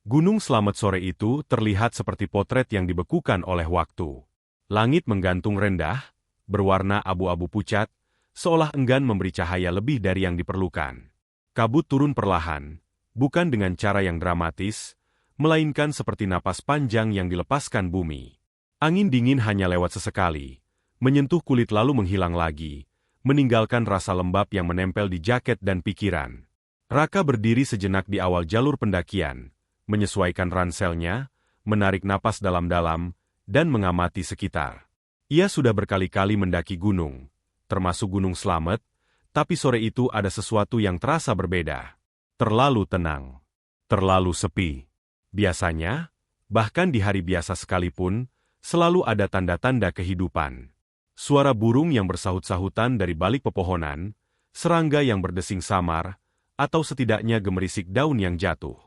Gunung Slamet sore itu terlihat seperti potret yang dibekukan oleh waktu. Langit menggantung rendah, berwarna abu-abu pucat, seolah enggan memberi cahaya lebih dari yang diperlukan. Kabut turun perlahan, bukan dengan cara yang dramatis, melainkan seperti napas panjang yang dilepaskan bumi. Angin dingin hanya lewat sesekali, menyentuh kulit lalu menghilang lagi, meninggalkan rasa lembab yang menempel di jaket dan pikiran. Raka berdiri sejenak di awal jalur pendakian, menyesuaikan ranselnya, menarik napas dalam-dalam, dan mengamati sekitar. Ia sudah berkali-kali mendaki gunung, termasuk Gunung Slamet, tapi sore itu ada sesuatu yang terasa berbeda. Terlalu tenang, terlalu sepi. Biasanya, bahkan di hari biasa sekalipun, selalu ada tanda-tanda kehidupan. Suara burung yang bersahut-sahutan dari balik pepohonan, serangga yang berdesing samar, atau setidaknya gemerisik daun yang jatuh.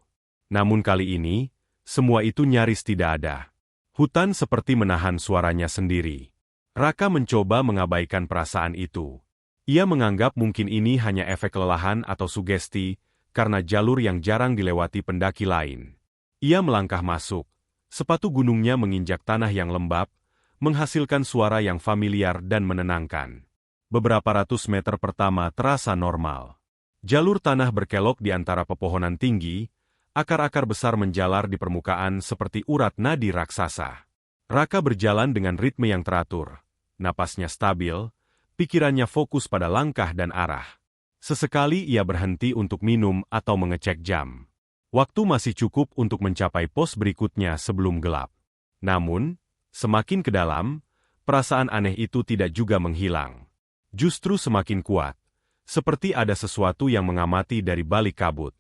Namun kali ini, semua itu nyaris tidak ada. Hutan seperti menahan suaranya sendiri. Raka mencoba mengabaikan perasaan itu. Ia menganggap mungkin ini hanya efek kelelahan atau sugesti, karena jalur yang jarang dilewati pendaki lain. Ia melangkah masuk. Sepatu gunungnya menginjak tanah yang lembab, menghasilkan suara yang familiar dan menenangkan. Beberapa ratus meter pertama terasa normal. Jalur tanah berkelok di antara pepohonan tinggi, akar-akar besar menjalar di permukaan seperti urat nadi raksasa. Raka berjalan dengan ritme yang teratur, napasnya stabil, pikirannya fokus pada langkah dan arah. Sesekali ia berhenti untuk minum atau mengecek jam. Waktu masih cukup untuk mencapai pos berikutnya sebelum gelap. Namun, semakin ke dalam, perasaan aneh itu tidak juga menghilang. Justru semakin kuat, seperti ada sesuatu yang mengamati dari balik kabut.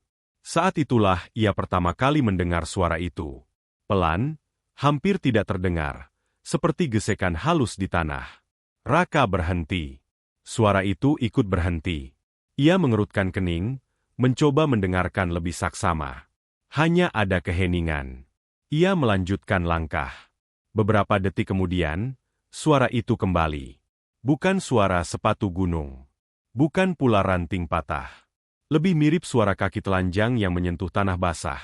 Saat itulah ia pertama kali mendengar suara itu. Pelan, hampir tidak terdengar, seperti gesekan halus di tanah. Raka berhenti. Suara itu ikut berhenti. Ia mengerutkan kening, mencoba mendengarkan lebih saksama. Hanya ada keheningan. Ia melanjutkan langkah. Beberapa detik kemudian, suara itu kembali. Bukan suara sepatu gunung. Bukan pula ranting patah. Lebih mirip suara kaki telanjang yang menyentuh tanah basah,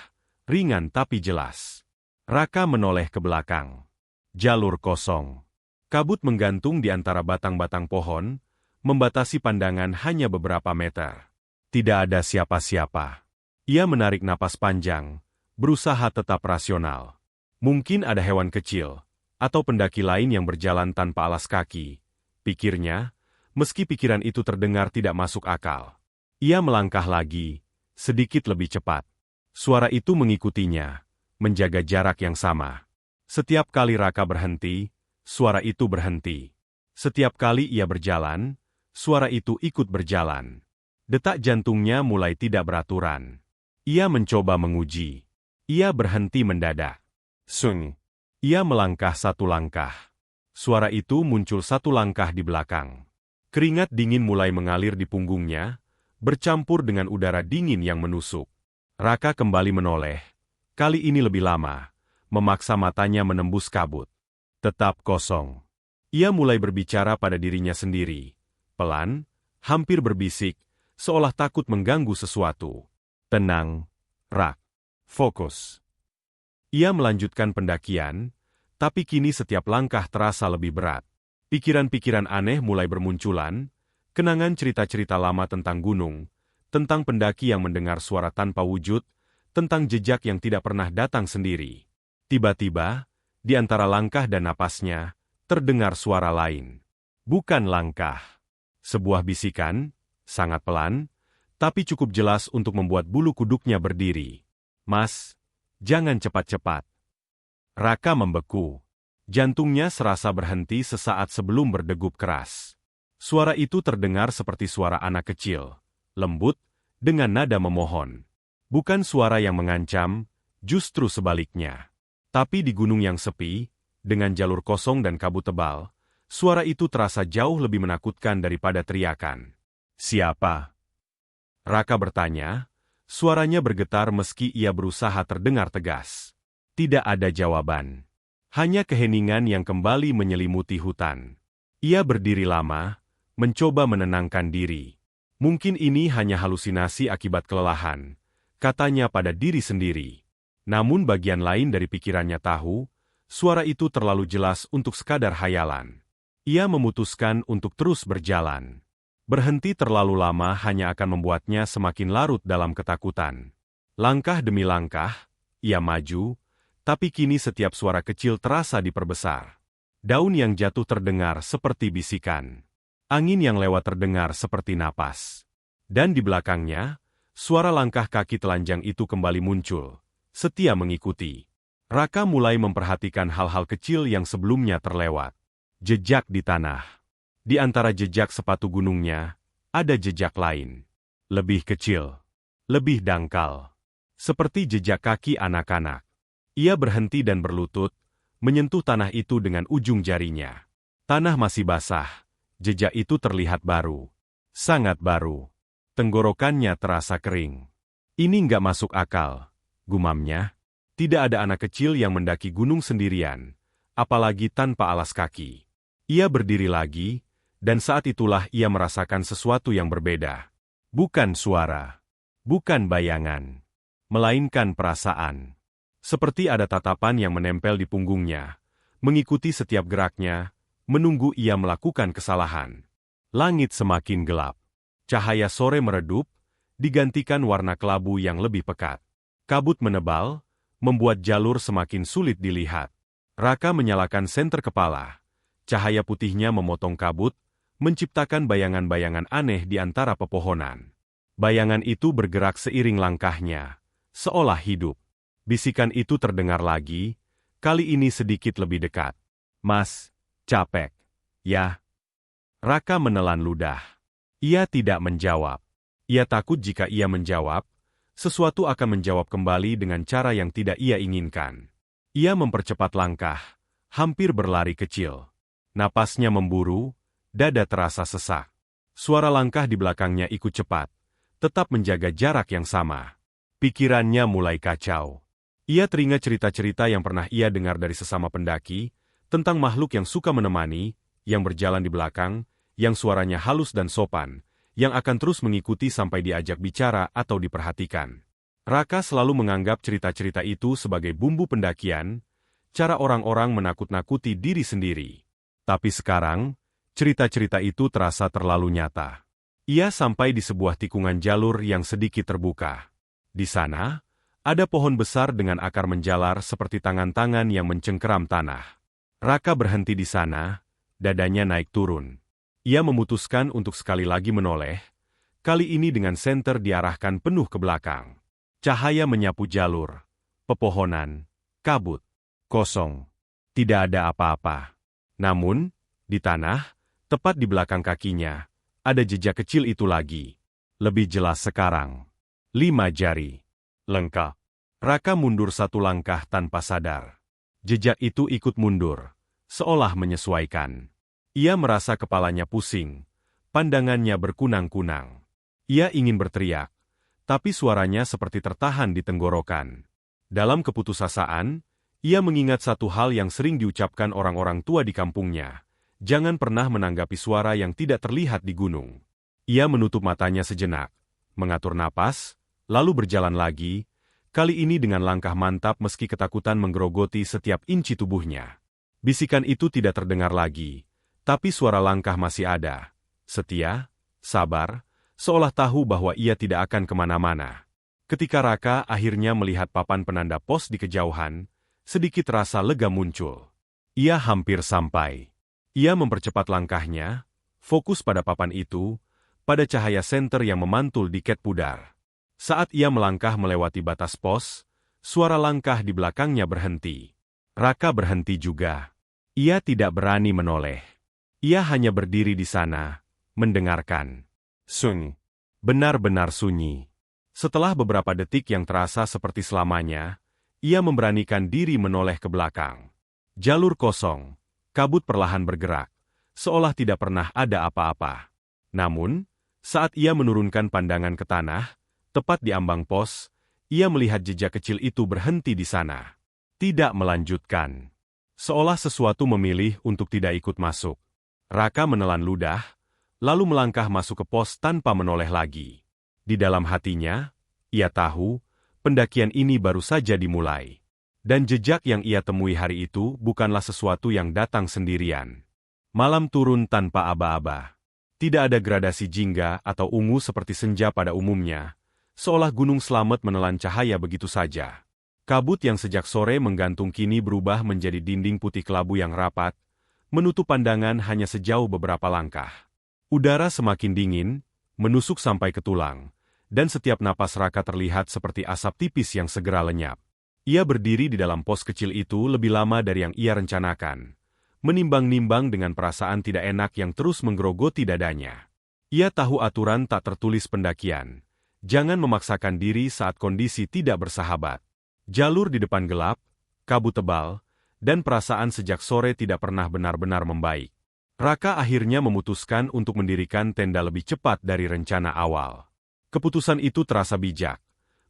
ringan tapi jelas. Raka menoleh ke belakang. Jalur kosong. Kabut menggantung di antara batang-batang pohon, membatasi pandangan hanya beberapa meter. Tidak ada siapa-siapa. Ia menarik napas panjang, berusaha tetap rasional. Mungkin ada hewan kecil, atau pendaki lain yang berjalan tanpa alas kaki, pikirnya, meski pikiran itu terdengar tidak masuk akal. Ia melangkah lagi, sedikit lebih cepat. Suara itu mengikutinya, menjaga jarak yang sama. Setiap kali Raka berhenti, suara itu berhenti. Setiap kali ia berjalan, suara itu ikut berjalan. Detak jantungnya mulai tidak beraturan. Ia mencoba menguji. Ia berhenti mendadak. Sung. Ia melangkah satu langkah. Suara itu muncul satu langkah di belakang. Keringat dingin mulai mengalir di punggungnya, bercampur dengan udara dingin yang menusuk. Raka kembali menoleh. Kali ini lebih lama, memaksa matanya menembus kabut. Tetap kosong. Ia mulai berbicara pada dirinya sendiri. Pelan, hampir berbisik, seolah takut mengganggu sesuatu. Tenang, Rak. Fokus. Ia melanjutkan pendakian, tapi kini setiap langkah terasa lebih berat. Pikiran-pikiran aneh mulai bermunculan, kenangan cerita-cerita lama tentang gunung, tentang pendaki yang mendengar suara tanpa wujud, tentang jejak yang tidak pernah datang sendiri. Tiba-tiba, di antara langkah dan napasnya, terdengar suara lain. Bukan langkah. Sebuah bisikan, sangat pelan, tapi cukup jelas untuk membuat bulu kuduknya berdiri. Mas, jangan cepat-cepat. Raka membeku. Jantungnya serasa berhenti sesaat sebelum berdegup keras. Suara itu terdengar seperti suara anak kecil, lembut, dengan nada memohon. Bukan suara yang mengancam, justru sebaliknya. Tapi di gunung yang sepi, dengan jalur kosong dan kabut tebal, suara itu terasa jauh lebih menakutkan daripada teriakan. Siapa? Raka bertanya, suaranya bergetar meski ia berusaha terdengar tegas. Tidak ada jawaban. Hanya keheningan yang kembali menyelimuti hutan. Ia berdiri lama, mencoba menenangkan diri. Mungkin ini hanya halusinasi akibat kelelahan, katanya pada diri sendiri. Namun bagian lain dari pikirannya tahu, suara itu terlalu jelas untuk sekadar hayalan. Ia memutuskan untuk terus berjalan. Berhenti terlalu lama hanya akan membuatnya semakin larut dalam ketakutan. Langkah demi langkah, ia maju, tapi kini setiap suara kecil terasa diperbesar. Daun yang jatuh terdengar seperti bisikan. Angin yang lewat terdengar seperti napas. Dan di belakangnya, suara langkah kaki telanjang itu kembali muncul, setia mengikuti. Raka mulai memperhatikan hal-hal kecil yang sebelumnya terlewat. Jejak di tanah. Di antara jejak sepatu gunungnya, ada jejak lain. Lebih kecil. Lebih dangkal. Seperti jejak kaki anak-anak. Ia berhenti dan berlutut, menyentuh tanah itu dengan ujung jarinya. Tanah masih basah. Jejak itu terlihat baru. Sangat baru. Tenggorokannya terasa kering. Ini nggak masuk akal, gumamnya. Tidak ada anak kecil yang mendaki gunung sendirian, apalagi tanpa alas kaki. Ia berdiri lagi, dan saat itulah ia merasakan sesuatu yang berbeda. Bukan suara, bukan bayangan, melainkan perasaan. Seperti ada tatapan yang menempel di punggungnya, mengikuti setiap geraknya, menunggu ia melakukan kesalahan. Langit semakin gelap. Cahaya sore meredup, digantikan warna kelabu yang lebih pekat. Kabut menebal, membuat jalur semakin sulit dilihat. Raka menyalakan senter kepala. Cahaya putihnya memotong kabut, menciptakan bayangan-bayangan aneh di antara pepohonan. Bayangan itu bergerak seiring langkahnya, seolah hidup. Bisikan itu terdengar lagi, kali ini sedikit lebih dekat. Mas, capek, ya? Raka menelan ludah. Ia tidak menjawab. Ia takut jika ia menjawab, sesuatu akan menjawab kembali dengan cara yang tidak ia inginkan. Ia mempercepat langkah, hampir berlari kecil. Napasnya memburu, dada terasa sesak. Suara langkah di belakangnya ikut cepat, tetap menjaga jarak yang sama. Pikirannya mulai kacau. Ia teringat cerita-cerita yang pernah ia dengar dari sesama pendaki, tentang makhluk yang suka menemani, yang berjalan di belakang, yang suaranya halus dan sopan, yang akan terus mengikuti sampai diajak bicara atau diperhatikan. Raka selalu menganggap cerita-cerita itu sebagai bumbu pendakian, cara orang-orang menakut-nakuti diri sendiri. Tapi sekarang, cerita-cerita itu terasa terlalu nyata. Ia sampai di sebuah tikungan jalur yang sedikit terbuka. Di sana, ada pohon besar dengan akar menjalar seperti tangan-tangan yang mencengkeram tanah. Raka berhenti di sana, dadanya naik turun. Ia memutuskan untuk sekali lagi menoleh, kali ini dengan senter diarahkan penuh ke belakang. Cahaya menyapu jalur, pepohonan, kabut, kosong. Tidak ada apa-apa. Namun, di tanah, tepat di belakang kakinya, ada jejak kecil itu lagi. Lebih jelas sekarang. 5 jari. Lengkap. Raka mundur 1 langkah tanpa sadar. Jejak itu ikut mundur, seolah menyesuaikan. Ia merasa kepalanya pusing, pandangannya berkunang-kunang. Ia ingin berteriak, tapi suaranya seperti tertahan di tenggorokan. Dalam keputusasaan, ia mengingat satu hal yang sering diucapkan orang-orang tua di kampungnya. Jangan pernah menanggapi suara yang tidak terlihat di gunung. Ia menutup matanya sejenak, mengatur napas, lalu berjalan lagi, kali ini dengan langkah mantap meski ketakutan menggerogoti setiap inci tubuhnya. Bisikan itu tidak terdengar lagi, tapi suara langkah masih ada. Setia, sabar, seolah tahu bahwa ia tidak akan kemana-mana. Ketika Raka akhirnya melihat papan penanda pos di kejauhan, sedikit rasa lega muncul. Ia hampir sampai. Ia mempercepat langkahnya, fokus pada papan itu, pada cahaya senter yang memantul di ket pudar. Saat ia melangkah melewati batas pos, suara langkah di belakangnya berhenti. Raka berhenti juga. Ia tidak berani menoleh. Ia hanya berdiri di sana, mendengarkan. Sunyi. Benar-benar sunyi. Setelah beberapa detik yang terasa seperti selamanya, ia memberanikan diri menoleh ke belakang. Jalur kosong, kabut perlahan bergerak, seolah tidak pernah ada apa-apa. Namun, saat ia menurunkan pandangan ke tanah, tepat di ambang pos, ia melihat jejak kecil itu berhenti di sana. Tidak melanjutkan. Seolah sesuatu memilih untuk tidak ikut masuk. Raka menelan ludah, lalu melangkah masuk ke pos tanpa menoleh lagi. Di dalam hatinya, ia tahu, pendakian ini baru saja dimulai. Dan jejak yang ia temui hari itu bukanlah sesuatu yang datang sendirian. Malam turun tanpa aba-aba. Tidak ada gradasi jingga atau ungu seperti senja pada umumnya, seolah gunung Slamet menelan cahaya begitu saja. Kabut yang sejak sore menggantung kini berubah menjadi dinding putih kelabu yang rapat, menutup pandangan hanya sejauh beberapa langkah. Udara semakin dingin, menusuk sampai ke tulang, dan setiap napas Raka terlihat seperti asap tipis yang segera lenyap. Ia berdiri di dalam pos kecil itu lebih lama dari yang ia rencanakan, menimbang-nimbang dengan perasaan tidak enak yang terus menggerogoti dadanya. Ia tahu aturan tak tertulis pendakian. Jangan memaksakan diri saat kondisi tidak bersahabat. Jalur di depan gelap, kabut tebal, dan perasaan sejak sore tidak pernah benar-benar membaik. Raka akhirnya memutuskan untuk mendirikan tenda lebih cepat dari rencana awal. Keputusan itu terasa bijak.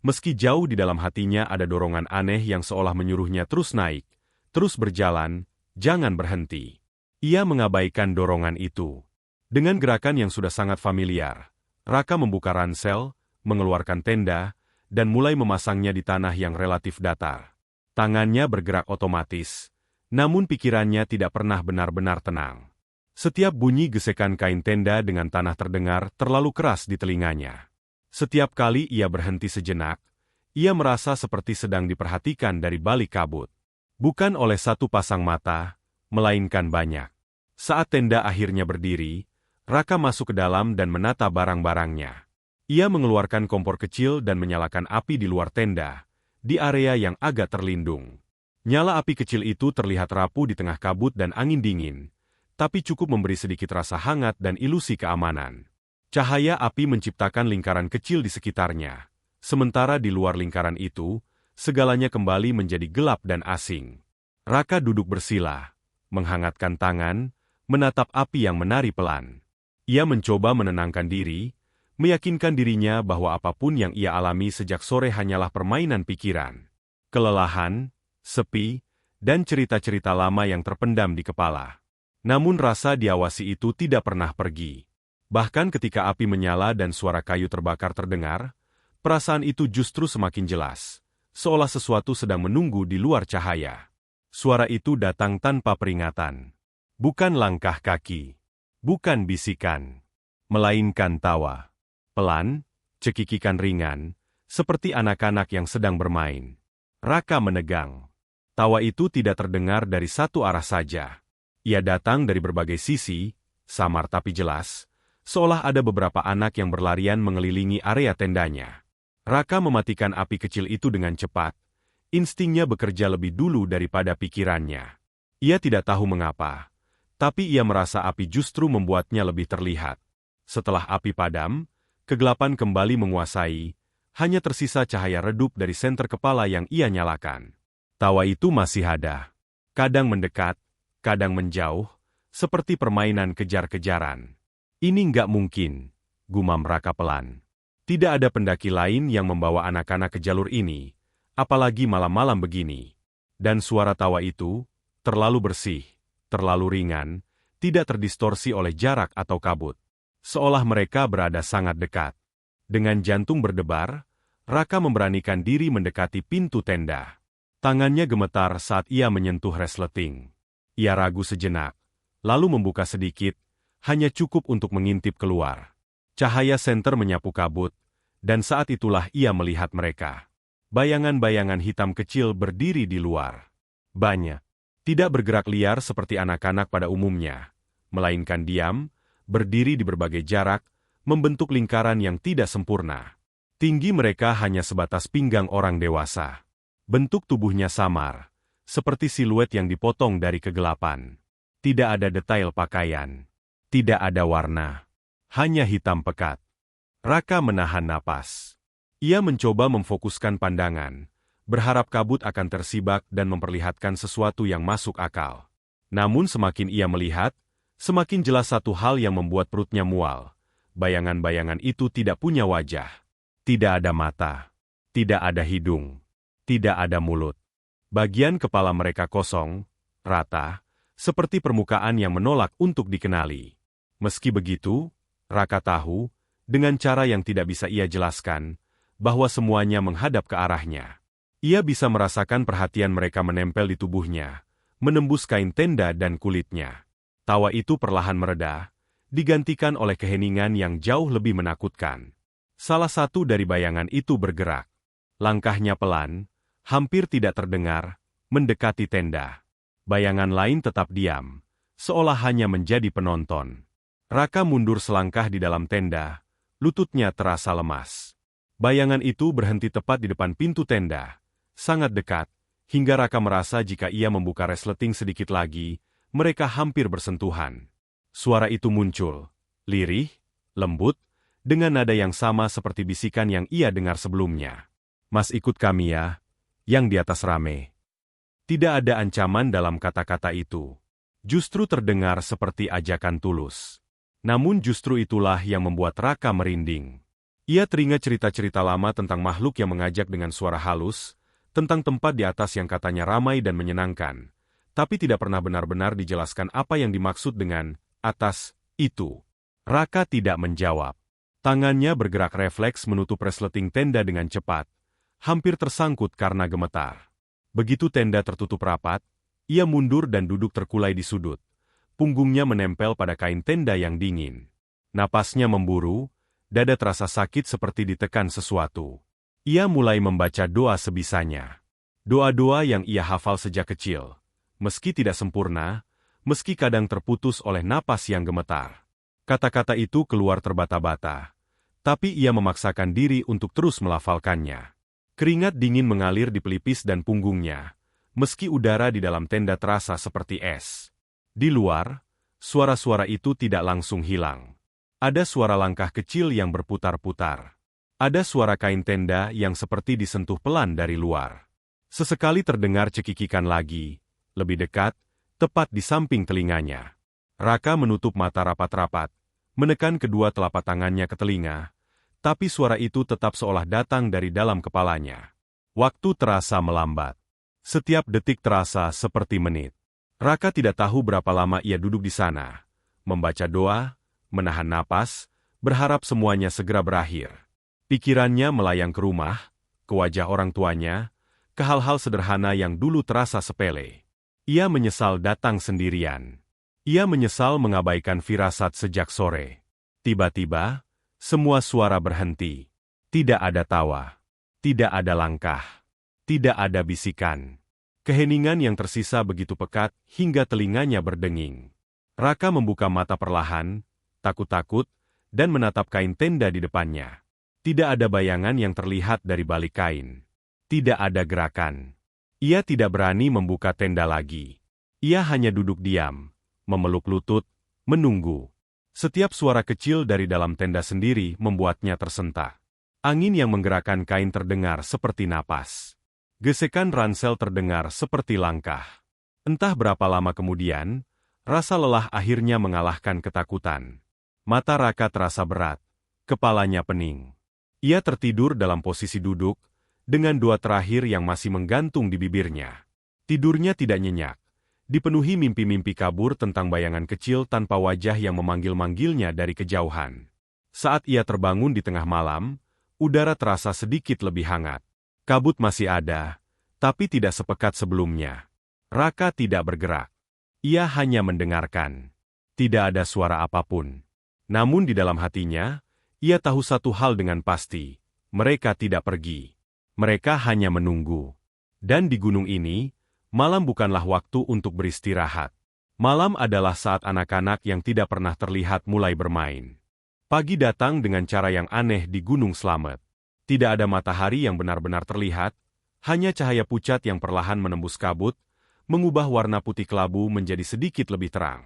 Meski jauh di dalam hatinya ada dorongan aneh yang seolah menyuruhnya terus naik, terus berjalan, jangan berhenti. Ia mengabaikan dorongan itu. Dengan gerakan yang sudah sangat familiar, Raka membuka ransel, mengeluarkan tenda, dan mulai memasangnya di tanah yang relatif datar. Tangannya bergerak otomatis, namun pikirannya tidak pernah benar-benar tenang. Setiap bunyi gesekan kain tenda dengan tanah terdengar terlalu keras di telinganya. Setiap kali ia berhenti sejenak, ia merasa seperti sedang diperhatikan dari balik kabut. Bukan oleh satu pasang mata, melainkan banyak. Saat tenda akhirnya berdiri, Raka masuk ke dalam dan menata barang-barangnya. Ia mengeluarkan kompor kecil dan menyalakan api di luar tenda, di area yang agak terlindung. Nyala api kecil itu terlihat rapuh di tengah kabut dan angin dingin, tapi cukup memberi sedikit rasa hangat dan ilusi keamanan. Cahaya api menciptakan lingkaran kecil di sekitarnya, sementara di luar lingkaran itu, segalanya kembali menjadi gelap dan asing. Raka duduk bersila, menghangatkan tangan, menatap api yang menari pelan. Ia mencoba menenangkan diri, meyakinkan dirinya bahwa apapun yang ia alami sejak sore hanyalah permainan pikiran. Kelelahan, sepi, dan cerita-cerita lama yang terpendam di kepala. Namun rasa diawasi itu tidak pernah pergi. Bahkan ketika api menyala dan suara kayu terbakar terdengar, perasaan itu justru semakin jelas. Seolah sesuatu sedang menunggu di luar cahaya. Suara itu datang tanpa peringatan. Bukan langkah kaki. Bukan bisikan. Melainkan tawa. Pelan, cekikikan ringan, seperti anak-anak yang sedang bermain. Raka menegang. Tawa itu tidak terdengar dari satu arah saja. Ia datang dari berbagai sisi, samar tapi jelas, seolah ada beberapa anak yang berlarian mengelilingi area tendanya. Raka mematikan api kecil itu dengan cepat. Instingnya bekerja lebih dulu daripada pikirannya. Ia tidak tahu mengapa, tapi ia merasa api justru membuatnya lebih terlihat. Setelah api padam, kegelapan kembali menguasai, hanya tersisa cahaya redup dari senter kepala yang ia nyalakan. Tawa itu masih ada. Kadang mendekat, kadang menjauh, seperti permainan kejar-kejaran. Ini nggak mungkin, gumam Raka pelan. Tidak ada pendaki lain yang membawa anak-anak ke jalur ini, apalagi malam-malam begini. Dan suara tawa itu, terlalu bersih, terlalu ringan, tidak terdistorsi oleh jarak atau kabut. Seolah mereka berada sangat dekat. Dengan jantung berdebar, Raka memberanikan diri mendekati pintu tenda. Tangannya gemetar saat ia menyentuh resleting. Ia ragu sejenak, lalu membuka sedikit, hanya cukup untuk mengintip keluar. Cahaya senter menyapu kabut, dan saat itulah ia melihat mereka. Bayangan-bayangan hitam kecil berdiri di luar. Banyak. Tidak bergerak liar seperti anak-anak pada umumnya, melainkan diam, berdiri di berbagai jarak, membentuk lingkaran yang tidak sempurna. Tinggi mereka hanya sebatas pinggang orang dewasa. Bentuk tubuhnya samar, seperti siluet yang dipotong dari kegelapan. Tidak ada detail pakaian. Tidak ada warna. Hanya hitam pekat. Raka menahan napas. Ia mencoba memfokuskan pandangan, berharap kabut akan tersibak dan memperlihatkan sesuatu yang masuk akal. Namun semakin ia melihat, semakin jelas satu hal yang membuat perutnya mual. Bayangan-bayangan itu tidak punya wajah. Tidak ada mata. Tidak ada hidung. Tidak ada mulut. Bagian kepala mereka kosong, rata, seperti permukaan yang menolak untuk dikenali. Meski begitu, Raka tahu, dengan cara yang tidak bisa ia jelaskan, bahwa semuanya menghadap ke arahnya. Ia bisa merasakan perhatian mereka menempel di tubuhnya, menembus kain tenda dan kulitnya. Tawa itu perlahan mereda, digantikan oleh keheningan yang jauh lebih menakutkan. Salah satu dari bayangan itu bergerak. Langkahnya pelan, hampir tidak terdengar, mendekati tenda. Bayangan lain tetap diam, seolah hanya menjadi penonton. Raka mundur selangkah di dalam tenda, lututnya terasa lemas. Bayangan itu berhenti tepat di depan pintu tenda, sangat dekat, hingga Raka merasa jika ia membuka resleting sedikit lagi, mereka hampir bersentuhan. Suara itu muncul, lirih, lembut, dengan nada yang sama seperti bisikan yang ia dengar sebelumnya. "Mas ikut kami ya, yang di atas rame." Tidak ada ancaman dalam kata-kata itu. Justru terdengar seperti ajakan tulus. Namun justru itulah yang membuat Raka merinding. Ia teringat cerita-cerita lama tentang makhluk yang mengajak dengan suara halus, tentang tempat di atas yang katanya ramai dan menyenangkan, tapi tidak pernah benar-benar dijelaskan apa yang dimaksud dengan atas itu. Raka tidak menjawab. Tangannya bergerak refleks menutup resleting tenda dengan cepat, hampir tersangkut karena gemetar. Begitu tenda tertutup rapat, ia mundur dan duduk terkulai di sudut. Punggungnya menempel pada kain tenda yang dingin. Napasnya memburu, dada terasa sakit seperti ditekan sesuatu. Ia mulai membaca doa sebisanya. Doa-doa yang ia hafal sejak kecil. Meski tidak sempurna, meski kadang terputus oleh napas yang gemetar. Kata-kata itu keluar terbata-bata. Tapi ia memaksakan diri untuk terus melafalkannya. Keringat dingin mengalir di pelipis dan punggungnya, meski udara di dalam tenda terasa seperti es. Di luar, suara-suara itu tidak langsung hilang. Ada suara langkah kecil yang berputar-putar. Ada suara kain tenda yang seperti disentuh pelan dari luar. Sesekali terdengar cekikikan lagi, lebih dekat, tepat di samping telinganya. Raka menutup mata rapat-rapat, menekan kedua telapak tangannya ke telinga, tapi suara itu tetap seolah datang dari dalam kepalanya. Waktu terasa melambat. Setiap detik terasa seperti menit. Raka tidak tahu berapa lama ia duduk di sana, membaca doa, menahan napas, berharap semuanya segera berakhir. Pikirannya melayang ke rumah, ke wajah orang tuanya, ke hal-hal sederhana yang dulu terasa sepele. Ia menyesal datang sendirian. Ia menyesal mengabaikan firasat sejak sore. Tiba-tiba, semua suara berhenti. Tidak ada tawa. Tidak ada langkah. Tidak ada bisikan. Keheningan yang tersisa begitu pekat hingga telinganya berdenging. Raka membuka mata perlahan, takut-takut, dan menatap kain tenda di depannya. Tidak ada bayangan yang terlihat dari balik kain. Tidak ada gerakan. Ia tidak berani membuka tenda lagi. Ia hanya duduk diam, memeluk lutut, menunggu. Setiap suara kecil dari dalam tenda sendiri membuatnya tersentak. Angin yang menggerakkan kain terdengar seperti napas. Gesekan ransel terdengar seperti langkah. Entah berapa lama kemudian, rasa lelah akhirnya mengalahkan ketakutan. Mata Raka terasa berat, kepalanya pening. Ia tertidur dalam posisi duduk, dengan doa terakhir yang masih menggantung di bibirnya. Tidurnya tidak nyenyak, dipenuhi mimpi-mimpi kabur tentang bayangan kecil tanpa wajah yang memanggil-manggilnya dari kejauhan. Saat ia terbangun di tengah malam, udara terasa sedikit lebih hangat. Kabut masih ada, tapi tidak sepekat sebelumnya. Raka tidak bergerak. Ia hanya mendengarkan. Tidak ada suara apapun. Namun di dalam hatinya, ia tahu satu hal dengan pasti. Mereka tidak pergi. Mereka hanya menunggu. Dan di gunung ini, malam bukanlah waktu untuk beristirahat. Malam adalah saat anak-anak yang tidak pernah terlihat mulai bermain. Pagi datang dengan cara yang aneh di Gunung Slamet. Tidak ada matahari yang benar-benar terlihat, hanya cahaya pucat yang perlahan menembus kabut, mengubah warna putih kelabu menjadi sedikit lebih terang.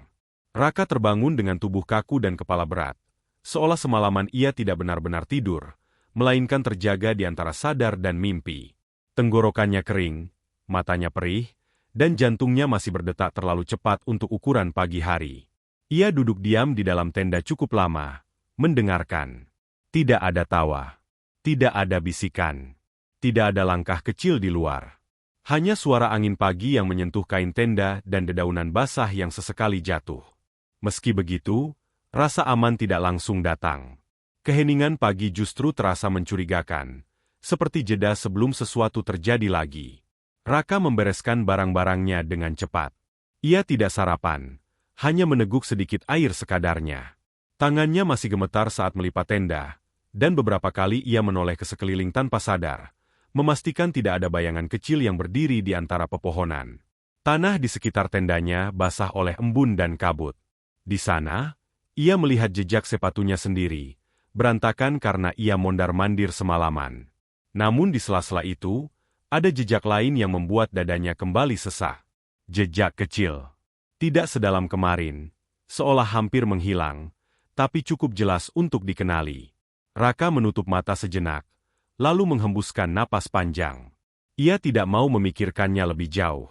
Raka terbangun dengan tubuh kaku dan kepala berat, seolah semalaman ia tidak benar-benar tidur, melainkan terjaga di antara sadar dan mimpi. Tenggorokannya kering, matanya perih, dan jantungnya masih berdetak terlalu cepat untuk ukuran pagi hari. Ia duduk diam di dalam tenda cukup lama, mendengarkan. Tidak ada tawa. Tidak ada bisikan. Tidak ada langkah kecil di luar. Hanya suara angin pagi yang menyentuh kain tenda dan dedaunan basah yang sesekali jatuh. Meski begitu, rasa aman tidak langsung datang. Keheningan pagi justru terasa mencurigakan, seperti jeda sebelum sesuatu terjadi lagi. Raka membereskan barang-barangnya dengan cepat. Ia tidak sarapan, hanya meneguk sedikit air sekadarnya. Tangannya masih gemetar saat melipat tenda, dan beberapa kali ia menoleh ke sekeliling tanpa sadar, memastikan tidak ada bayangan kecil yang berdiri di antara pepohonan. Tanah di sekitar tendanya basah oleh embun dan kabut. Di sana, ia melihat jejak sepatunya sendiri, berantakan karena ia mondar-mandir semalaman. Namun di sela-sela itu, ada jejak lain yang membuat dadanya kembali sesak. Jejak kecil. Tidak sedalam kemarin, seolah hampir menghilang, tapi cukup jelas untuk dikenali. Raka menutup mata sejenak, lalu menghembuskan napas panjang. Ia tidak mau memikirkannya lebih jauh.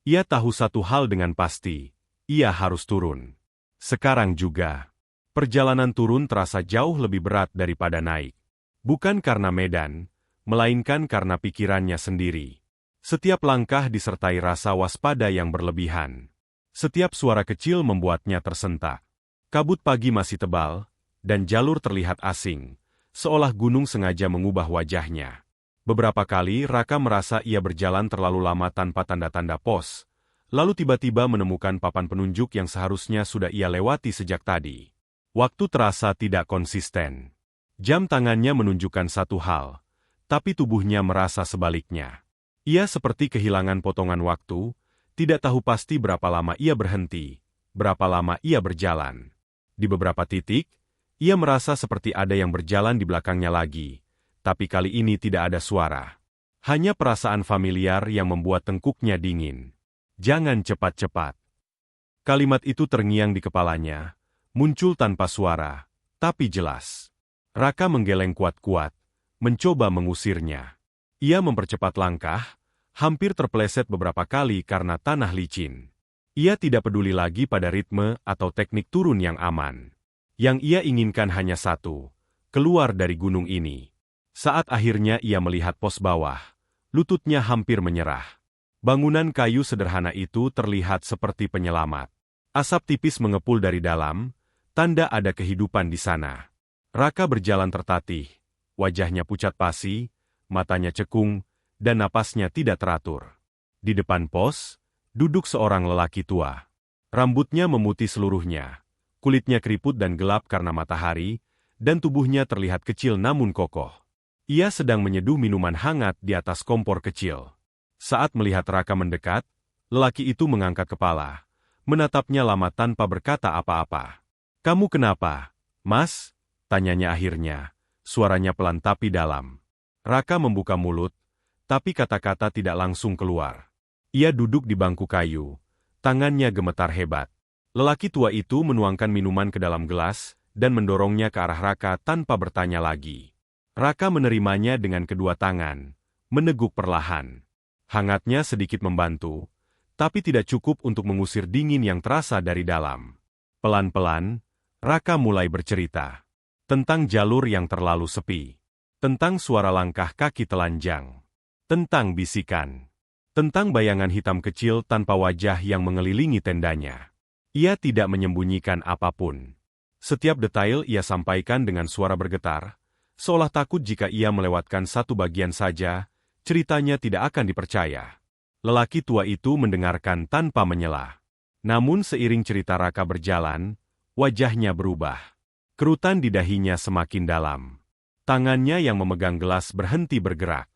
Ia tahu satu hal dengan pasti, ia harus turun. Sekarang juga, perjalanan turun terasa jauh lebih berat daripada naik. Bukan karena medan, melainkan karena pikirannya sendiri. Setiap langkah disertai rasa waspada yang berlebihan. Setiap suara kecil membuatnya tersentak. Kabut pagi masih tebal, dan jalur terlihat asing, seolah gunung sengaja mengubah wajahnya. Beberapa kali Raka merasa ia berjalan terlalu lama tanpa tanda-tanda pos, lalu tiba-tiba menemukan papan penunjuk yang seharusnya sudah ia lewati sejak tadi. Waktu terasa tidak konsisten. Jam tangannya menunjukkan satu hal, tapi tubuhnya merasa sebaliknya. Ia seperti kehilangan potongan waktu, tidak tahu pasti berapa lama ia berhenti, berapa lama ia berjalan. Di beberapa titik, ia merasa seperti ada yang berjalan di belakangnya lagi, tapi kali ini tidak ada suara. Hanya perasaan familiar yang membuat tengkuknya dingin. Jangan cepat-cepat. Kalimat itu terngiang di kepalanya, muncul tanpa suara, tapi jelas. Raka menggeleng kuat-kuat, mencoba mengusirnya. Ia mempercepat langkah, hampir terpeleset beberapa kali karena tanah licin. Ia tidak peduli lagi pada ritme atau teknik turun yang aman. Yang ia inginkan hanya satu, keluar dari gunung ini. Saat akhirnya ia melihat pos bawah, lututnya hampir menyerah. Bangunan kayu sederhana itu terlihat seperti penyelamat. Asap tipis mengepul dari dalam, tanda ada kehidupan di sana. Raka berjalan tertatih, wajahnya pucat pasi, matanya cekung, dan napasnya tidak teratur. Di depan pos, duduk seorang lelaki tua. Rambutnya memutih seluruhnya, kulitnya keriput dan gelap karena matahari, dan tubuhnya terlihat kecil namun kokoh. Ia sedang menyeduh minuman hangat di atas kompor kecil. Saat melihat Raka mendekat, lelaki itu mengangkat kepala, menatapnya lama tanpa berkata apa-apa. "Kamu kenapa, Mas?" tanyanya akhirnya, suaranya pelan tapi dalam. Raka membuka mulut, tapi kata-kata tidak langsung keluar. Ia duduk di bangku kayu, tangannya gemetar hebat. Lelaki tua itu menuangkan minuman ke dalam gelas dan mendorongnya ke arah Raka tanpa bertanya lagi. Raka menerimanya dengan kedua tangan, meneguk perlahan. Hangatnya sedikit membantu, tapi tidak cukup untuk mengusir dingin yang terasa dari dalam. Pelan-pelan, Raka mulai bercerita tentang jalur yang terlalu sepi, tentang suara langkah kaki telanjang, tentang bisikan, tentang bayangan hitam kecil tanpa wajah yang mengelilingi tendanya. Ia tidak menyembunyikan apapun. Setiap detail ia sampaikan dengan suara bergetar, seolah takut jika ia melewatkan satu bagian saja, ceritanya tidak akan dipercaya. Lelaki tua itu mendengarkan tanpa menyela. Namun seiring cerita Raka berjalan, wajahnya berubah. Kerutan di dahinya semakin dalam. Tangannya yang memegang gelas berhenti bergerak.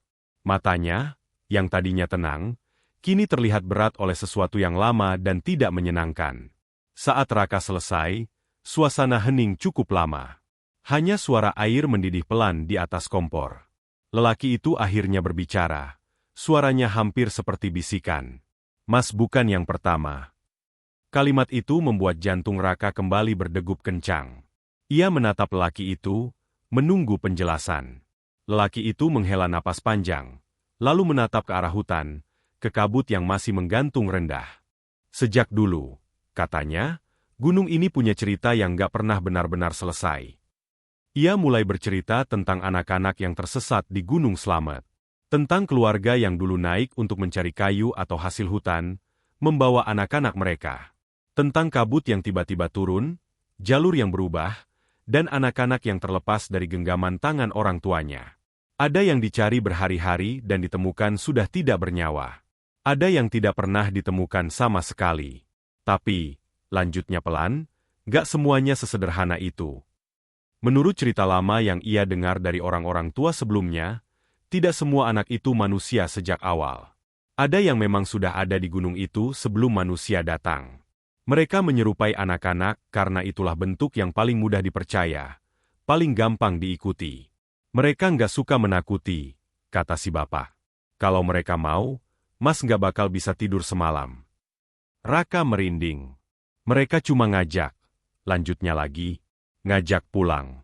Matanya, yang tadinya tenang, kini terlihat berat oleh sesuatu yang lama dan tidak menyenangkan. Saat Raka selesai, suasana hening cukup lama. Hanya suara air mendidih pelan di atas kompor. Lelaki itu akhirnya berbicara. Suaranya hampir seperti bisikan. "Mas bukan yang pertama." Kalimat itu membuat jantung Raka kembali berdegup kencang. Ia menatap lelaki itu, menunggu penjelasan. Lelaki itu menghela napas panjang, lalu menatap ke arah hutan, ke kabut yang masih menggantung rendah. "Sejak dulu," katanya, "gunung ini punya cerita yang gak pernah benar-benar selesai." Ia mulai bercerita tentang anak-anak yang tersesat di Gunung Slamet. Tentang keluarga yang dulu naik untuk mencari kayu atau hasil hutan, membawa anak-anak mereka. Tentang kabut yang tiba-tiba turun, jalur yang berubah, dan anak-anak yang terlepas dari genggaman tangan orang tuanya. Ada yang dicari berhari-hari dan ditemukan sudah tidak bernyawa. Ada yang tidak pernah ditemukan sama sekali. Tapi, lanjutnya pelan, gak semuanya sesederhana itu. Menurut cerita lama yang ia dengar dari orang-orang tua sebelumnya, tidak semua anak itu manusia sejak awal. Ada yang memang sudah ada di gunung itu sebelum manusia datang. Mereka menyerupai anak-anak karena itulah bentuk yang paling mudah dipercaya, paling gampang diikuti. Mereka nggak suka menakuti, kata si bapak. Kalau mereka mau, Mas nggak bakal bisa tidur semalam. Raka merinding. Mereka cuma ngajak, lanjutnya lagi, ngajak pulang.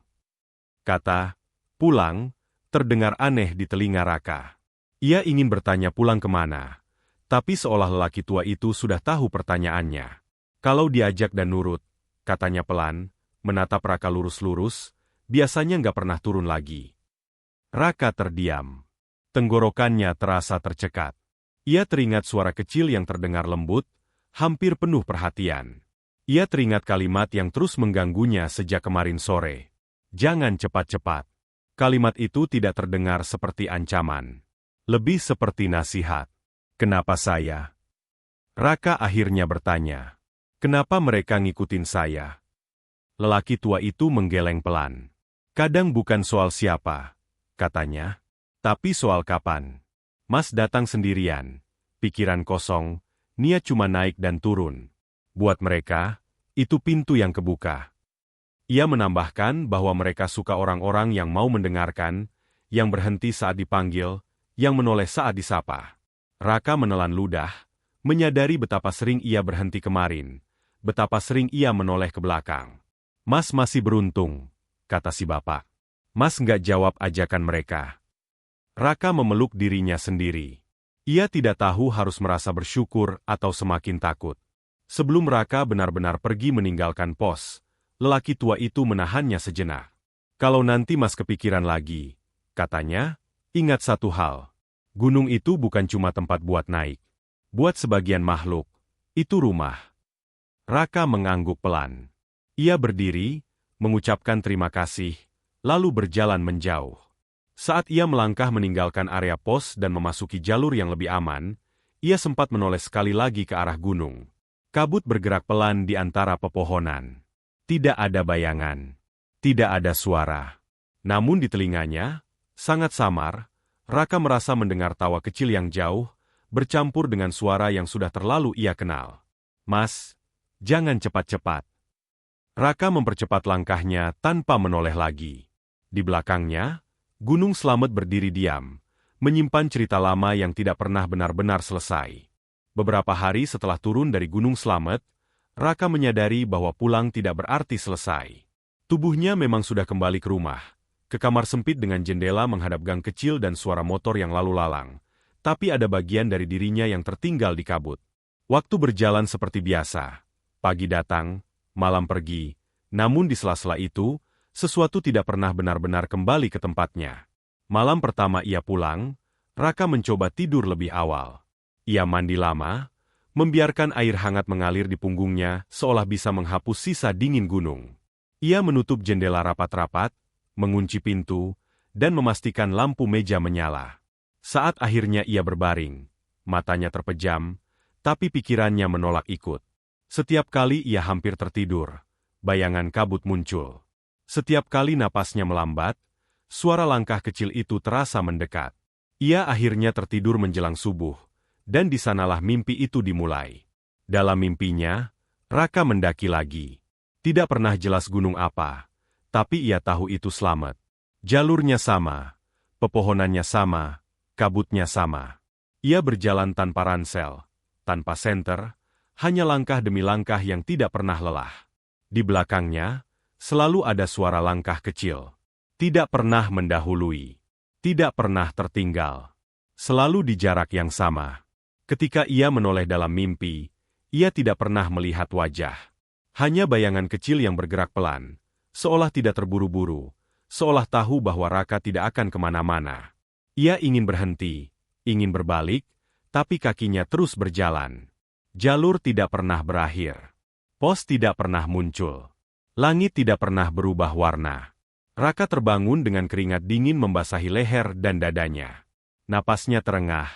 Kata, pulang, terdengar aneh di telinga Raka. Ia ingin bertanya pulang kemana, tapi seolah lelaki tua itu sudah tahu pertanyaannya. Kalau diajak dan nurut, katanya pelan, menatap Raka lurus-lurus, biasanya nggak pernah turun lagi. Raka terdiam. Tenggorokannya terasa tercekat. Ia teringat suara kecil yang terdengar lembut, hampir penuh perhatian. Ia teringat kalimat yang terus mengganggunya sejak kemarin sore. Jangan cepat-cepat. Kalimat itu tidak terdengar seperti ancaman. Lebih seperti nasihat. Kenapa saya? Raka akhirnya bertanya. Kenapa mereka ngikutin saya? Lelaki tua itu menggeleng pelan. Kadang bukan soal siapa, katanya, tapi soal kapan. Mas datang sendirian, pikiran kosong, niat cuma naik dan turun. Buat mereka, itu pintu yang kebuka. Ia menambahkan bahwa mereka suka orang-orang yang mau mendengarkan, yang berhenti saat dipanggil, yang menoleh saat disapa. Raka menelan ludah, menyadari betapa sering ia berhenti kemarin, betapa sering ia menoleh ke belakang. Mas masih beruntung, kata si bapak. Mas nggak jawab ajakan mereka. Raka memeluk dirinya sendiri. Ia tidak tahu harus merasa bersyukur atau semakin takut. Sebelum Raka benar-benar pergi meninggalkan pos, lelaki tua itu menahannya sejenak. Kalau nanti Mas kepikiran lagi, katanya, ingat satu hal. Gunung itu bukan cuma tempat buat naik. Buat sebagian makhluk, itu rumah. Raka mengangguk pelan. Ia berdiri, mengucapkan terima kasih, lalu berjalan menjauh. Saat ia melangkah meninggalkan area pos dan memasuki jalur yang lebih aman, ia sempat menoleh sekali lagi ke arah gunung. Kabut bergerak pelan di antara pepohonan. Tidak ada bayangan. Tidak ada suara. Namun di telinganya, sangat samar, Raka merasa mendengar tawa kecil yang jauh, bercampur dengan suara yang sudah terlalu ia kenal. Mas, jangan cepat-cepat. Raka mempercepat langkahnya tanpa menoleh lagi. Di belakangnya, Gunung Slamet berdiri diam, menyimpan cerita lama yang tidak pernah benar-benar selesai. Beberapa hari setelah turun dari Gunung Slamet, Raka menyadari bahwa pulang tidak berarti selesai. Tubuhnya memang sudah kembali ke rumah, ke kamar sempit dengan jendela menghadap gang kecil dan suara motor yang lalu lalang, tapi ada bagian dari dirinya yang tertinggal di kabut. Waktu berjalan seperti biasa. Pagi datang, malam pergi, namun di sela-sela itu, sesuatu tidak pernah benar-benar kembali ke tempatnya. Malam pertama ia pulang, Raka mencoba tidur lebih awal. Ia mandi lama, membiarkan air hangat mengalir di punggungnya seolah bisa menghapus sisa dingin gunung. Ia menutup jendela rapat-rapat, mengunci pintu, dan memastikan lampu meja menyala. Saat akhirnya ia berbaring, matanya terpejam, tapi pikirannya menolak ikut. Setiap kali ia hampir tertidur, bayangan kabut muncul. Setiap kali napasnya melambat, suara langkah kecil itu terasa mendekat. Ia akhirnya tertidur menjelang subuh, dan di sanalah mimpi itu dimulai. Dalam mimpinya, Raka mendaki lagi. Tidak pernah jelas gunung apa, tapi ia tahu itu Slamet. Jalurnya sama, pepohonannya sama, kabutnya sama. Ia berjalan tanpa ransel, tanpa senter, hanya langkah demi langkah yang tidak pernah lelah. Di belakangnya, selalu ada suara langkah kecil. Tidak pernah mendahului. Tidak pernah tertinggal. Selalu di jarak yang sama. Ketika ia menoleh dalam mimpi, ia tidak pernah melihat wajah. Hanya bayangan kecil yang bergerak pelan, seolah tidak terburu-buru, seolah tahu bahwa Raka tidak akan kemana-mana. Ia ingin berhenti, ingin berbalik, tapi kakinya terus berjalan. Jalur tidak pernah berakhir. Pos tidak pernah muncul. Langit tidak pernah berubah warna. Raka terbangun dengan keringat dingin membasahi leher dan dadanya. Napasnya terengah,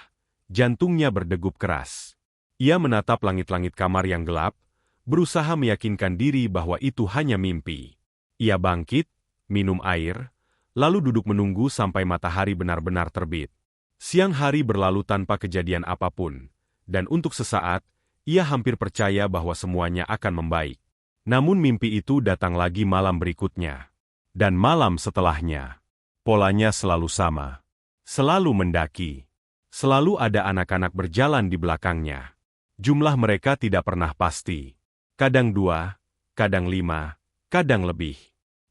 jantungnya berdegup keras. Ia menatap langit-langit kamar yang gelap, berusaha meyakinkan diri bahwa itu hanya mimpi. Ia bangkit, minum air, lalu duduk menunggu sampai matahari benar-benar terbit. Siang hari berlalu tanpa kejadian apapun, dan untuk sesaat, ia hampir percaya bahwa semuanya akan membaik. Namun mimpi itu datang lagi malam berikutnya. Dan malam setelahnya, polanya selalu sama. Selalu mendaki. Selalu ada anak-anak berjalan di belakangnya. Jumlah mereka tidak pernah pasti. Kadang 2, kadang 5, kadang lebih.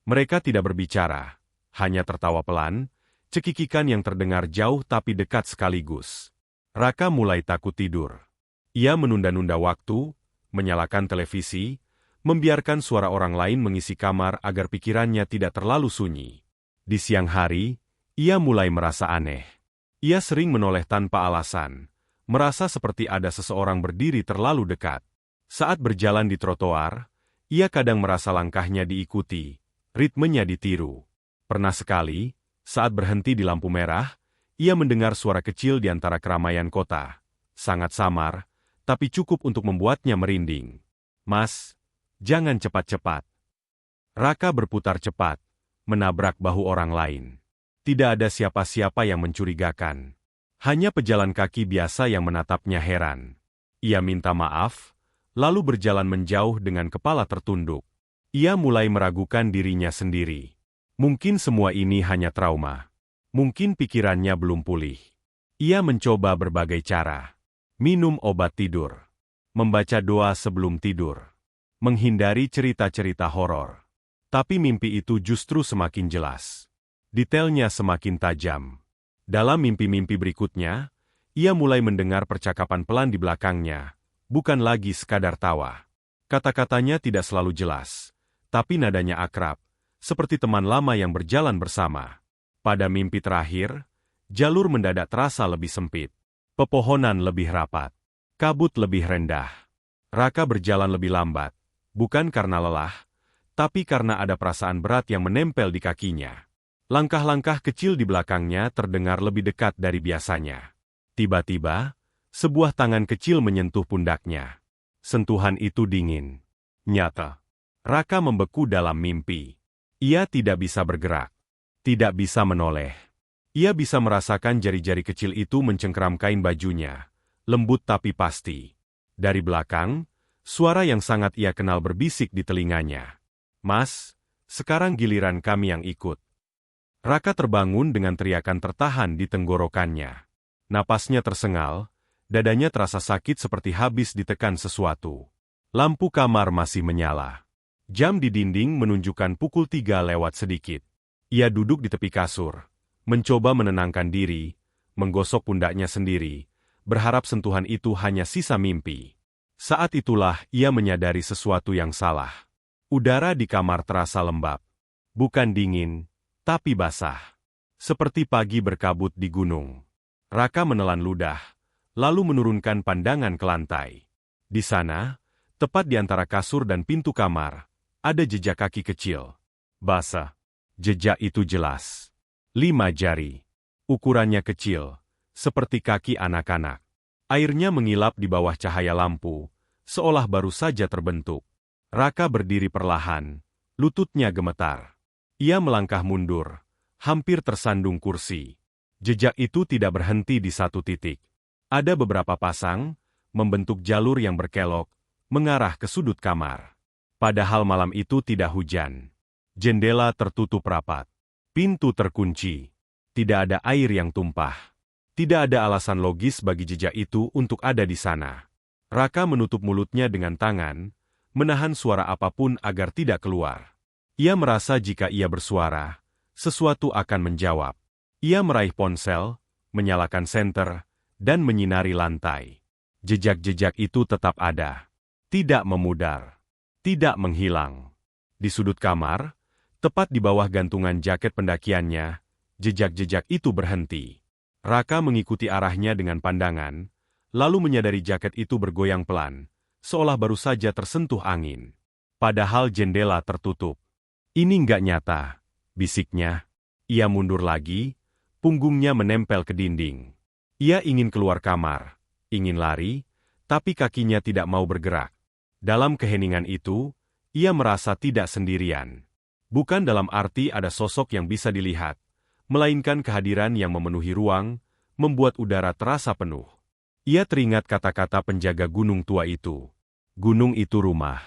Mereka tidak berbicara, hanya tertawa pelan, cekikikan yang terdengar jauh tapi dekat sekaligus. Raka mulai takut tidur. Ia menunda-nunda waktu, menyalakan televisi, membiarkan suara orang lain mengisi kamar agar pikirannya tidak terlalu sunyi. Di siang hari, ia mulai merasa aneh. Ia sering menoleh tanpa alasan, merasa seperti ada seseorang berdiri terlalu dekat. Saat berjalan di trotoar, ia kadang merasa langkahnya diikuti, ritmenya ditiru. Pernah sekali, saat berhenti di lampu merah, ia mendengar suara kecil di antara keramaian kota. Sangat samar, tapi cukup untuk membuatnya merinding. "Mas, jangan cepat-cepat." Raka berputar cepat, menabrak bahu orang lain. Tidak ada siapa-siapa yang mencurigakan. Hanya pejalan kaki biasa yang menatapnya heran. Ia minta maaf, lalu berjalan menjauh dengan kepala tertunduk. Ia mulai meragukan dirinya sendiri. Mungkin semua ini hanya trauma. Mungkin pikirannya belum pulih. Ia mencoba berbagai cara. Minum obat tidur. Membaca doa sebelum tidur. Menghindari cerita-cerita horor. Tapi mimpi itu justru semakin jelas. Detailnya semakin tajam. Dalam mimpi-mimpi berikutnya, ia mulai mendengar percakapan pelan di belakangnya, bukan lagi sekadar tawa. Kata-katanya tidak selalu jelas, tapi nadanya akrab, seperti teman lama yang berjalan bersama. Pada mimpi terakhir, jalur mendadak terasa lebih sempit. Pepohonan lebih rapat. Kabut lebih rendah. Raka berjalan lebih lambat. Bukan karena lelah, tapi karena ada perasaan berat yang menempel di kakinya. Langkah-langkah kecil di belakangnya terdengar lebih dekat dari biasanya. Tiba-tiba, sebuah tangan kecil menyentuh pundaknya. Sentuhan itu dingin, nyata. Raka membeku dalam mimpi. Ia tidak bisa bergerak, tidak bisa menoleh. Ia bisa merasakan jari-jari kecil itu mencengkeram kain bajunya, lembut tapi pasti. Dari belakang, suara yang sangat ia kenal berbisik di telinganya. "Mas, sekarang giliran kami yang ikut." Raka terbangun dengan teriakan tertahan di tenggorokannya. Napasnya tersengal, dadanya terasa sakit seperti habis ditekan sesuatu. Lampu kamar masih menyala. Jam di dinding menunjukkan pukul 3 lewat sedikit. Ia duduk di tepi kasur, mencoba menenangkan diri, menggosok pundaknya sendiri, berharap sentuhan itu hanya sisa mimpi. Saat itulah ia menyadari sesuatu yang salah. Udara di kamar terasa lembab. Bukan dingin, tapi basah. Seperti pagi berkabut di gunung. Raka menelan ludah, lalu menurunkan pandangan ke lantai. Di sana, tepat di antara kasur dan pintu kamar, ada jejak kaki kecil. Basah. Jejak itu jelas. 5 jari. Ukurannya kecil, seperti kaki anak-anak. Airnya mengilap di bawah cahaya lampu, seolah baru saja terbentuk. Raka berdiri perlahan, lututnya gemetar. Ia melangkah mundur, hampir tersandung kursi. Jejak itu tidak berhenti di satu titik. Ada beberapa pasang, membentuk jalur yang berkelok, mengarah ke sudut kamar. Padahal malam itu tidak hujan. Jendela tertutup rapat. Pintu terkunci. Tidak ada air yang tumpah. Tidak ada alasan logis bagi jejak itu untuk ada di sana. Raka menutup mulutnya dengan tangan, menahan suara apapun agar tidak keluar. Ia merasa jika ia bersuara, sesuatu akan menjawab. Ia meraih ponsel, menyalakan senter, dan menyinari lantai. Jejak-jejak itu tetap ada. Tidak memudar. Tidak menghilang. Di sudut kamar, tepat di bawah gantungan jaket pendakiannya, jejak-jejak itu berhenti. Raka mengikuti arahnya dengan pandangan, lalu menyadari jaket itu bergoyang pelan, seolah baru saja tersentuh angin. Padahal jendela tertutup. Ini nggak nyata. bisiknya. Ia mundur lagi, punggungnya menempel ke dinding. Ia ingin keluar kamar, ingin lari, tapi kakinya tidak mau bergerak. Dalam keheningan itu, ia merasa tidak sendirian. Bukan dalam arti ada sosok yang bisa dilihat, melainkan kehadiran yang memenuhi ruang, membuat udara terasa penuh. Ia teringat kata-kata penjaga gunung tua itu. Gunung itu rumah.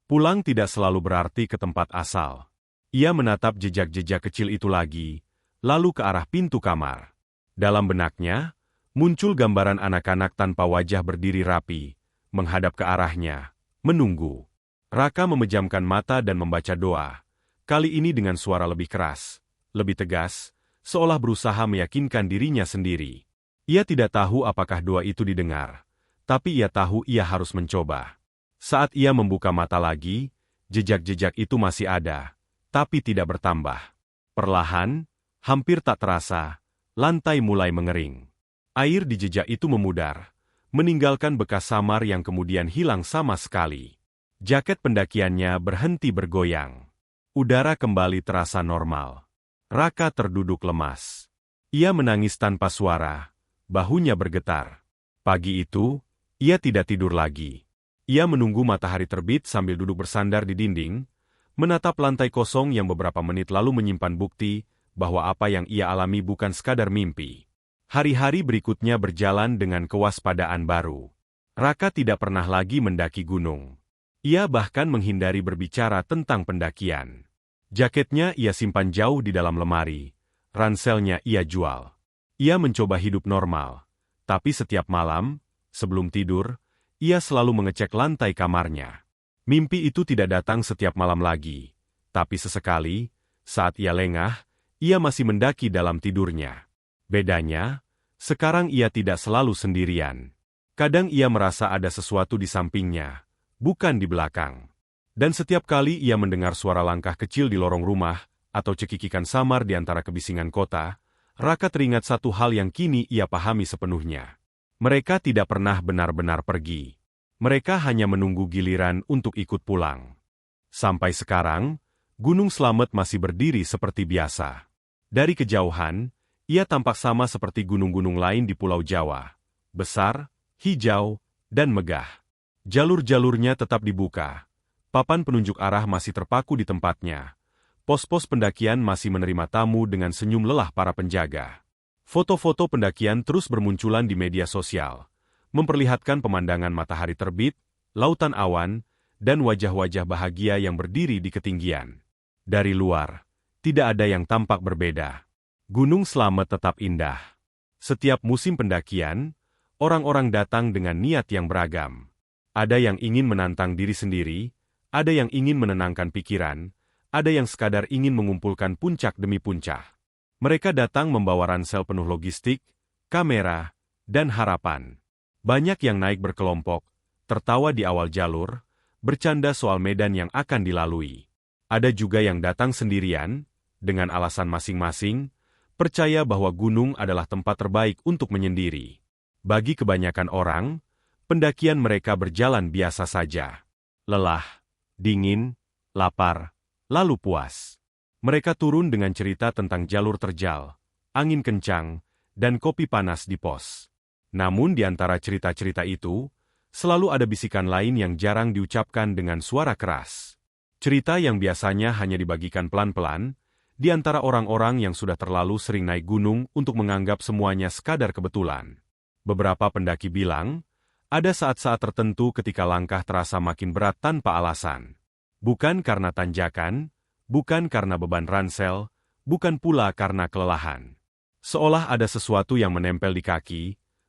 Pulang tidak selalu berarti ke tempat asal. Ia menatap jejak-jejak kecil itu lagi, lalu ke arah pintu kamar. Dalam benaknya, muncul gambaran anak-anak tanpa wajah berdiri rapi, menghadap ke arahnya, menunggu. Raka memejamkan mata dan membaca doa, kali ini dengan suara lebih keras, lebih tegas, seolah berusaha meyakinkan dirinya sendiri. Ia tidak tahu apakah doa itu didengar, tapi ia tahu ia harus mencoba. Saat ia membuka mata lagi, jejak-jejak itu masih ada, tapi tidak bertambah. Perlahan, hampir tak terasa, lantai mulai mengering. Air di jejak itu memudar, meninggalkan bekas samar yang kemudian hilang sama sekali. Jaket pendakiannya berhenti bergoyang. Udara kembali terasa normal. Raka terduduk lemas. Ia menangis tanpa suara, bahunya bergetar. Pagi itu, ia tidak tidur lagi. Ia menunggu matahari terbit sambil duduk bersandar di dinding, menatap lantai kosong yang beberapa menit lalu menyimpan bukti bahwa apa yang ia alami bukan sekadar mimpi. Hari-hari berikutnya berjalan dengan kewaspadaan baru. Raka tidak pernah lagi mendaki gunung. Ia bahkan menghindari berbicara tentang pendakian. Jaketnya ia simpan jauh di dalam lemari, ranselnya ia jual. Ia mencoba hidup normal, tapi setiap malam, sebelum tidur, ia selalu mengecek lantai kamarnya. Mimpi itu tidak datang setiap malam lagi, tapi sesekali, saat ia lengah, ia masih mendaki dalam tidurnya. Bedanya, sekarang ia tidak selalu sendirian. Kadang ia merasa ada sesuatu di sampingnya, bukan di belakang. Dan setiap kali ia mendengar suara langkah kecil di lorong rumah, atau cekikikan samar di antara kebisingan kota, Raka teringat satu hal yang kini ia pahami sepenuhnya. Mereka tidak pernah benar-benar pergi. Mereka hanya menunggu giliran untuk ikut pulang. Sampai sekarang, Gunung Slamet masih berdiri seperti biasa. Dari kejauhan, ia tampak sama seperti gunung-gunung lain di Pulau Jawa. Besar, hijau, dan megah. Jalur-jalurnya tetap dibuka. Papan penunjuk arah masih terpaku di tempatnya. Pos-pos pendakian masih menerima tamu dengan senyum lelah para penjaga. Foto-foto pendakian terus bermunculan di media sosial, memperlihatkan pemandangan matahari terbit, lautan awan, dan wajah-wajah bahagia yang berdiri di ketinggian. Dari luar, tidak ada yang tampak berbeda. Gunung Slamet tetap indah. Setiap musim pendakian, orang-orang datang dengan niat yang beragam. Ada yang ingin menantang diri sendiri, ada yang ingin menenangkan pikiran, ada yang sekadar ingin mengumpulkan puncak demi puncak. Mereka datang membawa ransel penuh logistik, kamera, dan harapan. Banyak yang naik berkelompok, tertawa di awal jalur, bercanda soal medan yang akan dilalui. Ada juga yang datang sendirian, dengan alasan masing-masing, percaya bahwa gunung adalah tempat terbaik untuk menyendiri. Bagi kebanyakan orang, pendakian mereka berjalan biasa saja. Lelah, dingin, lapar, lalu puas. Mereka turun dengan cerita tentang jalur terjal, angin kencang, dan kopi panas di pos. Namun di antara cerita-cerita itu, selalu ada bisikan lain yang jarang diucapkan dengan suara keras. Cerita yang biasanya hanya dibagikan pelan-pelan, di antara orang-orang yang sudah terlalu sering naik gunung untuk menganggap semuanya sekadar kebetulan. Beberapa pendaki bilang, ada saat-saat tertentu ketika langkah terasa makin berat tanpa alasan. Bukan karena tanjakan, bukan karena beban ransel, bukan pula karena kelelahan. Seolah ada sesuatu yang menempel di kaki,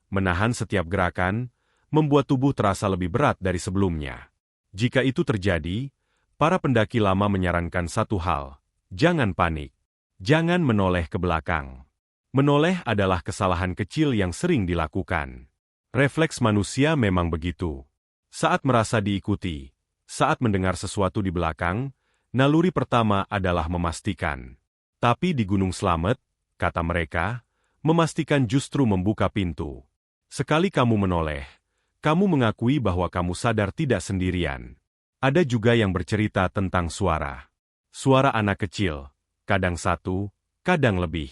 menahan setiap gerakan, membuat tubuh terasa lebih berat dari sebelumnya. Jika itu terjadi, para pendaki lama menyarankan satu hal, jangan panik, jangan menoleh ke belakang. Menoleh adalah kesalahan kecil yang sering dilakukan. Refleks manusia memang begitu. Saat merasa diikuti, saat mendengar sesuatu di belakang, naluri pertama adalah memastikan. Tapi di Gunung Slamet, kata mereka, memastikan justru membuka pintu. Sekali kamu menoleh, kamu mengakui bahwa kamu sadar tidak sendirian. Ada juga yang bercerita tentang suara. Suara anak kecil, kadang satu, kadang lebih.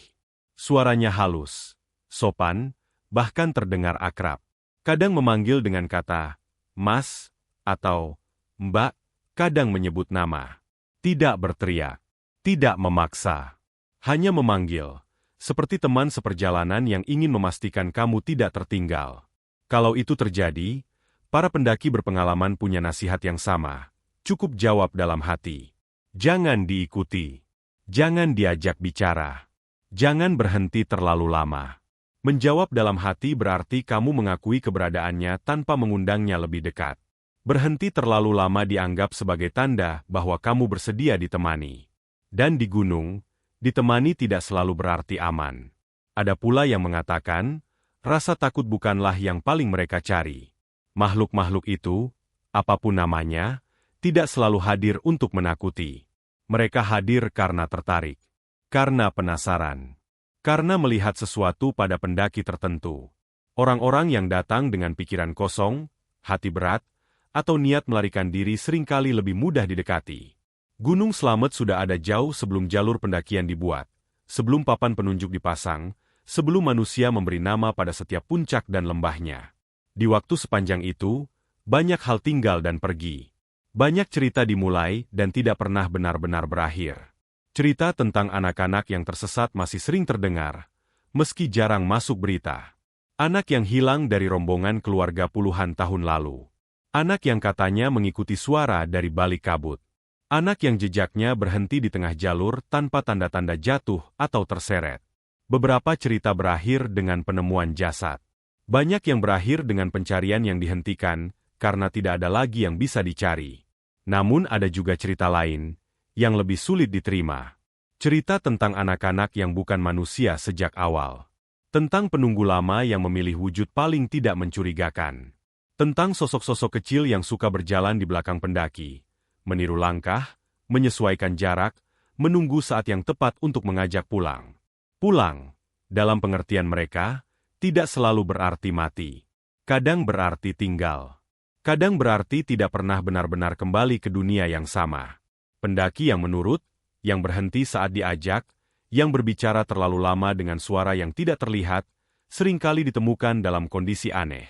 Suaranya halus, sopan, bahkan terdengar akrab. Kadang memanggil dengan kata, Mas, atau Mbak, kadang menyebut nama. Tidak berteriak, tidak memaksa, hanya memanggil, seperti teman seperjalanan yang ingin memastikan kamu tidak tertinggal. Kalau itu terjadi, para pendaki berpengalaman punya nasihat yang sama. Cukup jawab dalam hati. Jangan diikuti. Jangan diajak bicara. Jangan berhenti terlalu lama. Menjawab dalam hati berarti kamu mengakui keberadaannya tanpa mengundangnya lebih dekat. Berhenti terlalu lama dianggap sebagai tanda bahwa kamu bersedia ditemani. Dan di gunung, ditemani tidak selalu berarti aman. Ada pula yang mengatakan, rasa takut bukanlah yang paling mereka cari. Makhluk-makhluk itu, apapun namanya, tidak selalu hadir untuk menakuti. Mereka hadir karena tertarik, karena penasaran, karena melihat sesuatu pada pendaki tertentu. Orang-orang yang datang dengan pikiran kosong, hati berat, atau niat melarikan diri seringkali lebih mudah didekati. Gunung Slamet sudah ada jauh sebelum jalur pendakian dibuat, sebelum papan penunjuk dipasang, sebelum manusia memberi nama pada setiap puncak dan lembahnya. Di waktu sepanjang itu, banyak hal tinggal dan pergi. Banyak cerita dimulai dan tidak pernah benar-benar berakhir. Cerita tentang anak-anak yang tersesat masih sering terdengar, meski jarang masuk berita. Anak yang hilang dari rombongan keluarga puluhan tahun lalu. Anak yang katanya mengikuti suara dari balik kabut. Anak yang jejaknya berhenti di tengah jalur tanpa tanda-tanda jatuh atau terseret. Beberapa cerita berakhir dengan penemuan jasad. Banyak yang berakhir dengan pencarian yang dihentikan karena tidak ada lagi yang bisa dicari. Namun ada juga cerita lain, yang lebih sulit diterima. Cerita tentang anak-anak yang bukan manusia sejak awal. Tentang penunggu lama yang memilih wujud paling tidak mencurigakan. Tentang sosok-sosok kecil yang suka berjalan di belakang pendaki. Meniru langkah, menyesuaikan jarak, menunggu saat yang tepat untuk mengajak pulang. Pulang, dalam pengertian mereka, tidak selalu berarti mati. Kadang berarti tinggal. Kadang berarti tidak pernah benar-benar kembali ke dunia yang sama. Pendaki yang menurut, yang berhenti saat diajak, yang berbicara terlalu lama dengan suara yang tidak terlihat, seringkali ditemukan dalam kondisi aneh.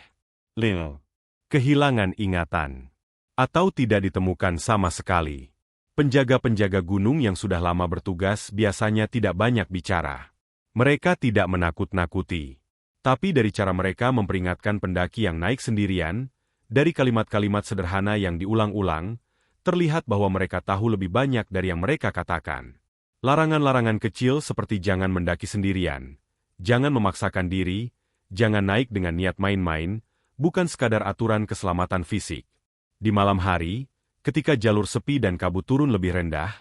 Kehilangan ingatan. Atau tidak ditemukan sama sekali. Penjaga-penjaga gunung yang sudah lama bertugas biasanya tidak banyak bicara. Mereka tidak menakut-nakuti. Tapi dari cara mereka memperingatkan pendaki yang naik sendirian, dari kalimat-kalimat sederhana yang diulang-ulang, terlihat bahwa mereka tahu lebih banyak dari yang mereka katakan. Larangan-larangan kecil seperti jangan mendaki sendirian, jangan memaksakan diri, jangan naik dengan niat main-main, bukan sekadar aturan keselamatan fisik. Di malam hari, ketika jalur sepi dan kabut turun lebih rendah,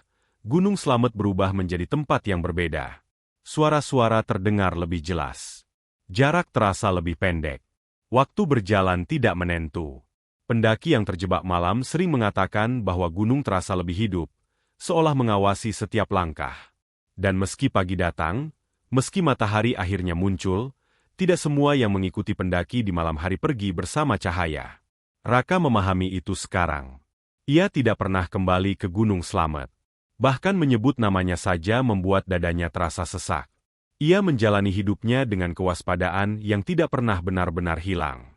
Gunung Slamet berubah menjadi tempat yang berbeda. Suara-suara terdengar lebih jelas. Jarak terasa lebih pendek. Waktu berjalan tidak menentu. Pendaki yang terjebak malam sering mengatakan bahwa gunung terasa lebih hidup, seolah mengawasi setiap langkah. Dan meski pagi datang, meski matahari akhirnya muncul, tidak semua yang mengikuti pendaki di malam hari pergi bersama cahaya. Raka memahami itu sekarang. Ia tidak pernah kembali ke Gunung Slamet. Bahkan menyebut namanya saja membuat dadanya terasa sesak. Ia menjalani hidupnya dengan kewaspadaan yang tidak pernah benar-benar hilang.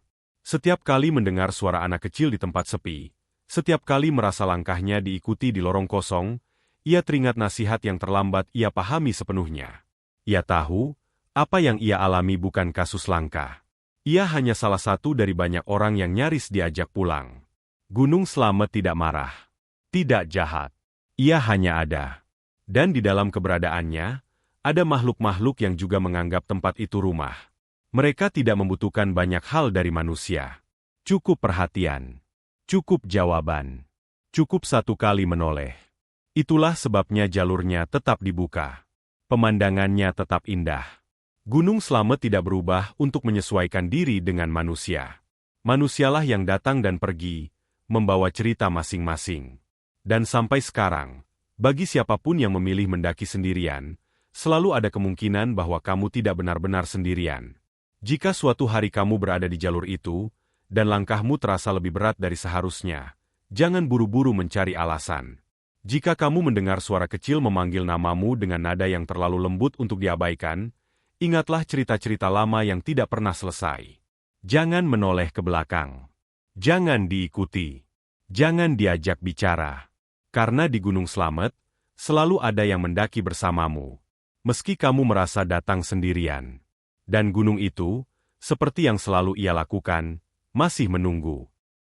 Setiap kali mendengar suara anak kecil di tempat sepi, setiap kali merasa langkahnya diikuti di lorong kosong, ia teringat nasihat yang terlambat ia pahami sepenuhnya. Ia tahu, apa yang ia alami bukan kasus langka. Ia hanya salah satu dari banyak orang yang nyaris diajak pulang. Gunung Slamet tidak marah, tidak jahat. Ia hanya ada. Dan di dalam keberadaannya, ada makhluk-makhluk yang juga menganggap tempat itu rumah. Mereka tidak membutuhkan banyak hal dari manusia. Cukup perhatian. Cukup jawaban. Cukup satu kali menoleh. Itulah sebabnya jalurnya tetap dibuka. Pemandangannya tetap indah. Gunung Slamet tidak berubah untuk menyesuaikan diri dengan manusia. Manusialah yang datang dan pergi, membawa cerita masing-masing. Dan sampai sekarang, bagi siapapun yang memilih mendaki sendirian, selalu ada kemungkinan bahwa kamu tidak benar-benar sendirian. Jika suatu hari kamu berada di jalur itu, dan langkahmu terasa lebih berat dari seharusnya, jangan buru-buru mencari alasan. Jika kamu mendengar suara kecil memanggil namamu dengan nada yang terlalu lembut untuk diabaikan, ingatlah cerita-cerita lama yang tidak pernah selesai. Jangan menoleh ke belakang. Jangan diikuti. Jangan diajak bicara. Karena di Gunung Slamet, selalu ada yang mendaki bersamamu. Meski kamu merasa datang sendirian. Dan gunung itu, seperti yang selalu ia lakukan, masih menunggu.